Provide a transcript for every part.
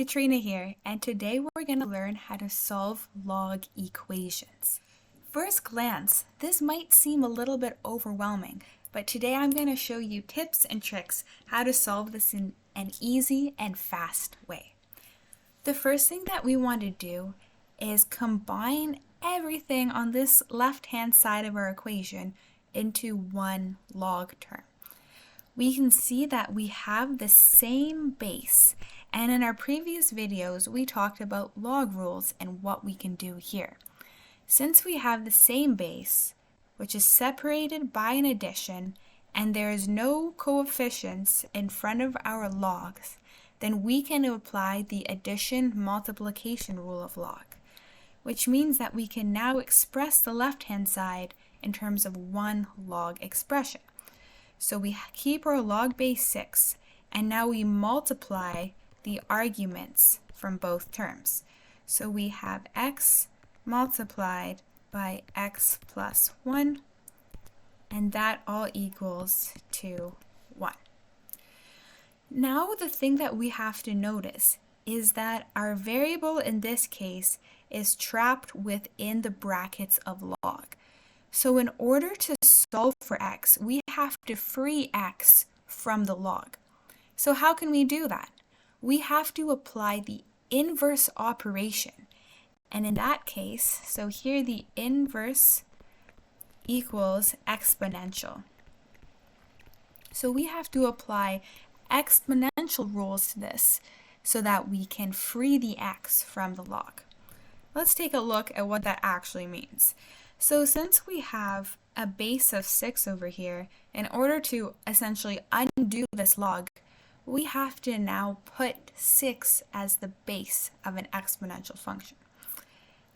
Katrina here, and today we're going to learn how to solve log equations. First glance, this might seem a little bit overwhelming, but today I'm going to show you tips and tricks how to solve this in an easy and fast way. The first thing that we want to do is combine everything on this left-hand side of our equation into one log term. We can see that we have the same base, and in our previous videos we talked about LogRules and what we can do here. Since we have the same base, which is separated by an addition, and there is no coefficients in front of our logs, then we can apply the addition multiplication rule of log, which means that we can now express the left-hand side in terms of one log expression. So we keep our log base 6, and now we multiply the arguments from both terms. So we have x multiplied by x plus 1, and that all equals to 1. Now the thing that we have to notice is that our variable in this case is trapped within the brackets of log. So in order to solve for x, we have to free x from the log. So how can we do that? We have to apply the inverse operation. And in that case, so here the inverse equals exponential. So we have to apply exponential rules to this so that we can free the x from the log. Let's take a look at what that actually means. So since we have a base of 6 over here, in order to essentially undo this log, we have to now put 6 as the base of an exponential function.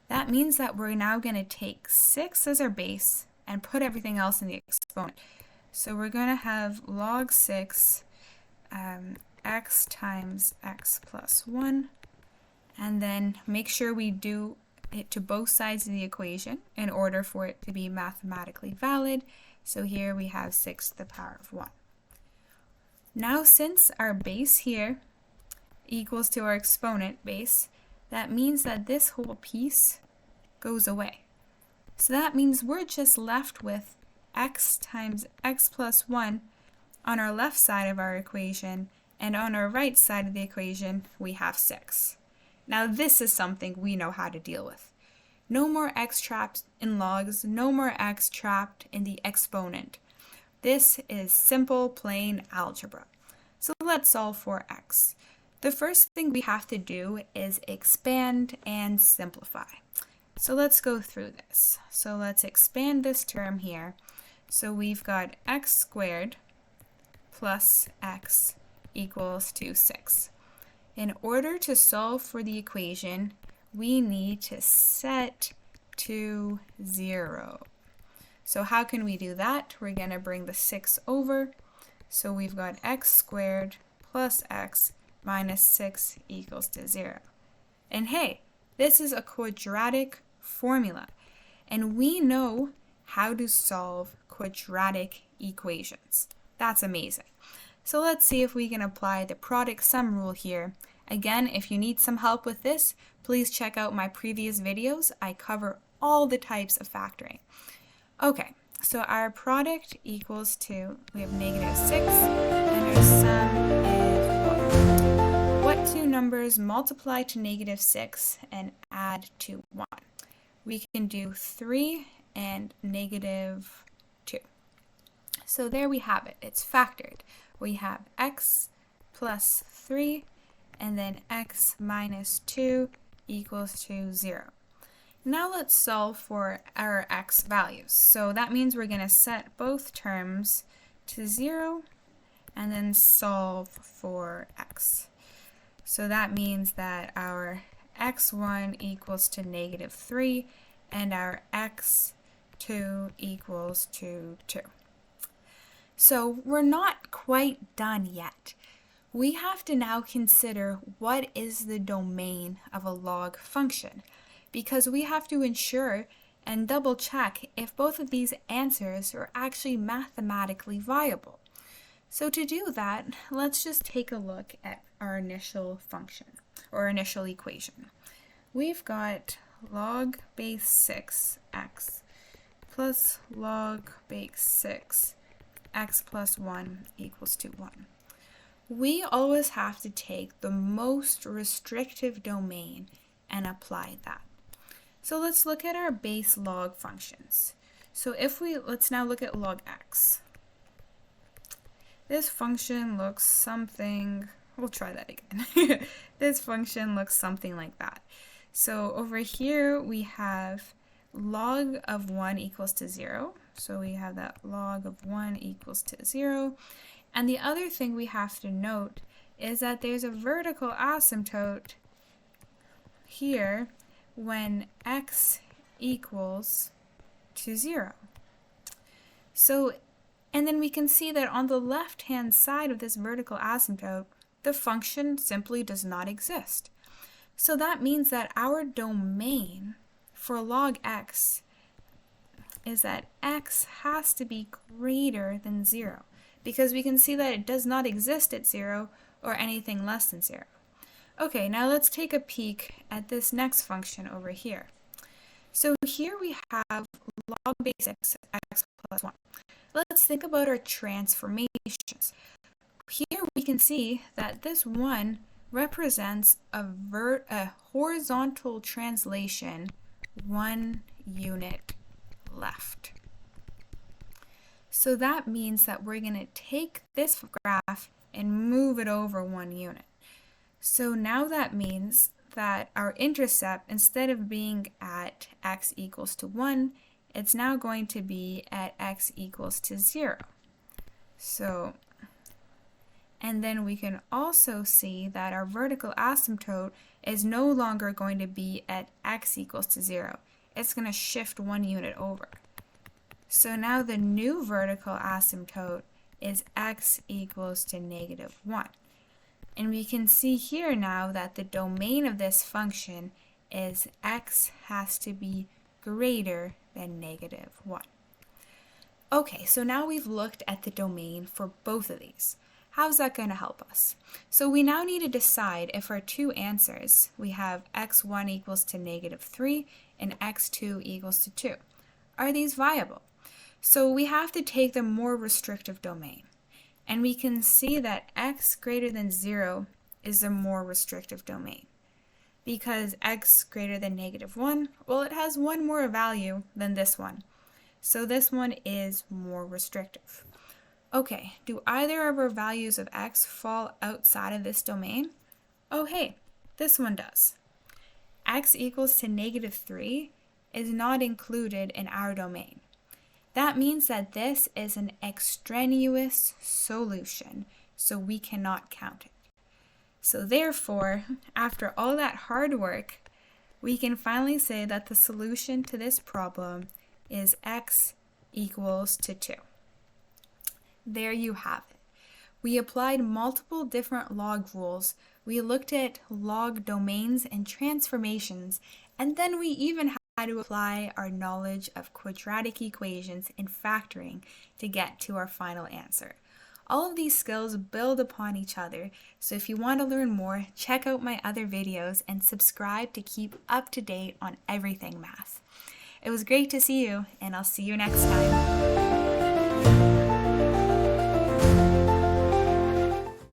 That means that we're now going to take 6 as our base and put everything else in the exponent. So we're going to have log 6 x times x plus 1, and then make sure we do it to both sides of the equation in order for it to be mathematically valid. So here we have 6 to the power of 1. Now since our base here equals to our exponent base, that means that this whole piece goes away. So that means we're just left with x times x plus 1 on our left side of our equation, and on our right side of the equation we have 6. Now this is something we know how to deal with. No more x trapped in logs, no more x trapped in the exponent. This is simple, plain algebra. So let's solve for x. The first thing we have to do is expand and simplify. So let's go through this. So let's expand this term here. So we've got x squared plus x equals to 6. In order to solve for the equation, we need to set to 0. So how can we do that? We're going to bring the 6 over. So we've got x squared plus x minus 6 equals to 0. And hey, this is a quadratic formula, and we know how to solve quadratic equations. That's amazing. So let's see if we can apply the product sum rule here. Again, if you need some help with this, please check out my previous videos. I cover all the types of factoring. Okay, so our product equals to, we have negative 6, and our sum is what two numbers multiply to negative 6 and add to 1? We can do 3 and negative 2. So there we have it. It's factored. We have x plus 3 and then x minus 2 equals to 0. Now let's solve for our x values. So that means we're going to set both terms to 0 and then solve for x. So that means that our x1 equals to negative 3 and our x2 equals to 2. So we're not quite done yet. We have to now consider what is the domain of a log function, because we have to ensure and double check if both of these answers are actually mathematically viable. So to do that, let's just take a look at our initial function, or initial equation. We've got log base 6x plus log base 6 x plus 1 equals to 1. We always have to take the most restrictive domain and apply that. So let's look at our base log functions. So let's now look at log x. This function looks something, we'll try that again. This function looks something like that. So over here we have log of 1 equals to 0. So we have that log of 1 equals to 0. And the other thing we have to note is that there's a vertical asymptote here when x equals to 0. And then we can see that on the left-hand side of this vertical asymptote, the function simply does not exist. So that means that our domain for log x is that x has to be greater than 0, because we can see that it does not exist at 0 or anything less than 0. Okay, now let's take a peek at this next function over here. So here we have log base 6 x plus 1. Let's think about our transformations. Here we can see that this 1 represents a horizontal translation 1 unit left. So that means that we're going to take this graph and move it over 1 unit. So now that means that our intercept, instead of being at x equals to 1, it's now going to be at x equals to 0. And then we can also see that our vertical asymptote is no longer going to be at x equals to 0. It's going to shift 1 unit over. So now the new vertical asymptote is x equals to negative 1. And we can see here now that the domain of this function is x has to be greater than negative 1. Okay, so now we've looked at the domain for both of these. How's that going to help us? So we now need to decide if our two answers, we have x1 equals to negative 3 and x2 equals to 2. Are these viable? So we have to take the more restrictive domain. And we can see that x greater than 0 is the more restrictive domain. Because x greater than negative 1, well, it has one more value than this one. So this one is more restrictive. Okay, do either of our values of x fall outside of this domain? Oh hey, this one does. X equals to negative 3 is not included in our domain. That means that this is an extraneous solution, so we cannot count it. So therefore, after all that hard work, we can finally say that the solution to this problem is x equals to 2. There you have it. We applied multiple different log rules. We looked at log domains and transformations, and then we even had to apply our knowledge of quadratic equations and factoring to get to our final answer. All of these skills build upon each other, so if you want to learn more, check out my other videos and subscribe to keep up to date on everything math. It was great to see you, and I'll see you next time.